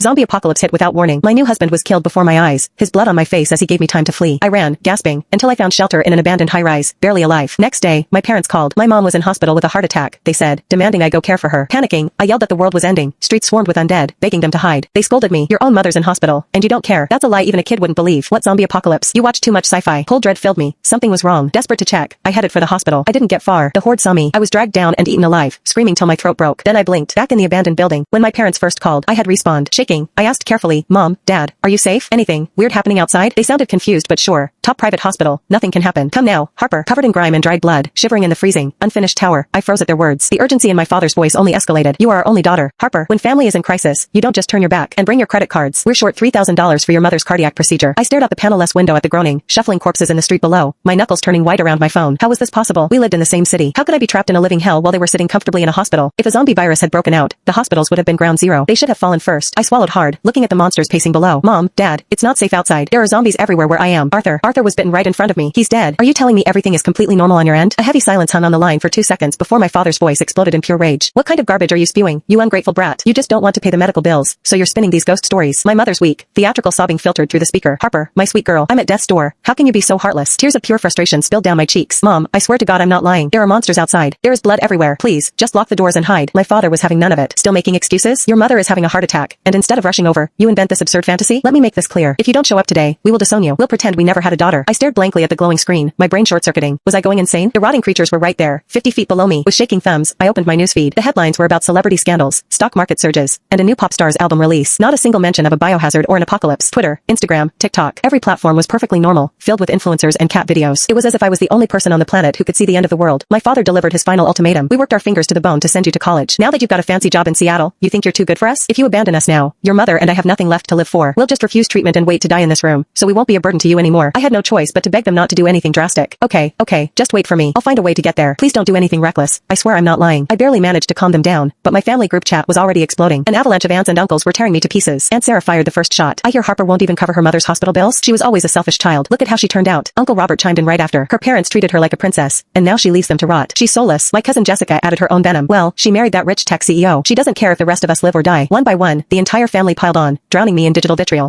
Zombie apocalypse hit without warning. My new husband was killed before my eyes, his blood on my face as he gave me time to flee. I ran, gasping, until I found shelter in an abandoned high-rise, barely alive. Next day, my parents called. My mom was in hospital with a heart attack, they said, demanding I go care for her. Panicking, I yelled that the world was ending. Streets swarmed with undead, begging them to hide. They scolded me. Your own mother's in hospital, and you don't care. That's a lie even a kid wouldn't believe. What zombie apocalypse? You watch too much sci-fi. Cold dread filled me. Something was wrong. Desperate to check, I headed for the hospital. I didn't get far. The horde saw me. I was dragged down and eaten alive, screaming till my throat broke. Then I blinked. Back in the abandoned building. When my parents first called, I had respawned. Shaking, I asked carefully, Mom, Dad, are you safe? Anything weird happening outside? They sounded confused but sure. Top private hospital. Nothing can happen. Come now, Harper. Covered in grime and dried blood, shivering in the freezing, unfinished tower. I froze at their words. The urgency in my father's voice only escalated. You are our only daughter. Harper, when family is in crisis, you don't just turn your back and bring your credit cards. We're short $3,000 for your mother's cardiac procedure. I stared out the panelless window at the groaning, shuffling corpses in the street below, my knuckles turning white around my phone. How was this possible? We lived in the same city. How could I be trapped in a living hell while they were sitting comfortably in a hospital? If a zombie virus had broken out, the hospitals would have been ground zero. They should have fallen first. I swallowed hard, looking at the monsters pacing below. Mom, Dad, it's not safe outside. There are zombies everywhere where I am. Arthur was bitten right in front of me. He's dead. Are you telling me everything is completely normal on your end? A heavy silence hung on the line for 2 seconds before my father's voice exploded in pure rage. What kind of garbage are you spewing, you ungrateful brat? You just don't want to pay the medical bills, so you're spinning these ghost stories. My mother's weak. Theatrical sobbing filtered through the speaker. Harper, my sweet girl, I'm at death's door. How can you be so heartless? Tears of pure frustration spilled down my cheeks. Mom, I swear to God I'm not lying. There are monsters outside. There is blood everywhere. Please, just lock the doors and hide. My father was having none of it. Still making excuses? Your mother is having a heart attack, and instead of rushing over, you invent this absurd fantasy? Let me make this clear. If you don't show up today, we will disown you. We'll pretend we never had a daughter. I stared blankly at the glowing screen, my brain short-circuiting. Was I going insane? The rotting creatures were right there, 50 feet below me. With shaking thumbs, I opened my newsfeed. The headlines were about celebrity scandals, stock market surges, and a new pop star's album release. Not a single mention of a biohazard or an apocalypse. Twitter, Instagram, TikTok. Every platform was perfectly normal, filled with influencers and cat videos. It was as if I was the only person on the planet who could see the end of the world. My father delivered his final ultimatum. We worked our fingers to the bone to send you to college. Now that you've got a fancy job in Seattle, you think you're too good for us? If you abandon us now, your mother and I have nothing left to live for. We'll just refuse treatment and wait to die in this room, so we won't be a burden to you anymore. I had no choice but to beg them not to do anything drastic. Okay, just wait for me. I'll find a way to get there. Please don't do anything reckless. I swear I'm not lying. I barely managed to calm them down, but my family group chat was already exploding. An avalanche of aunts and uncles were tearing me to pieces. Aunt Sarah fired the first shot. I hear Harper won't even cover her mother's hospital bills. She was always a selfish child. Look at how she turned out. Uncle Robert chimed in right after. Her parents treated her like a princess, and now she leaves them to rot. She's soulless. My cousin Jessica added her own venom. Well, she married that rich tech CEO. She doesn't care if the rest of us live or die. One by one, the entire family piled on, drowning me in digital vitriol.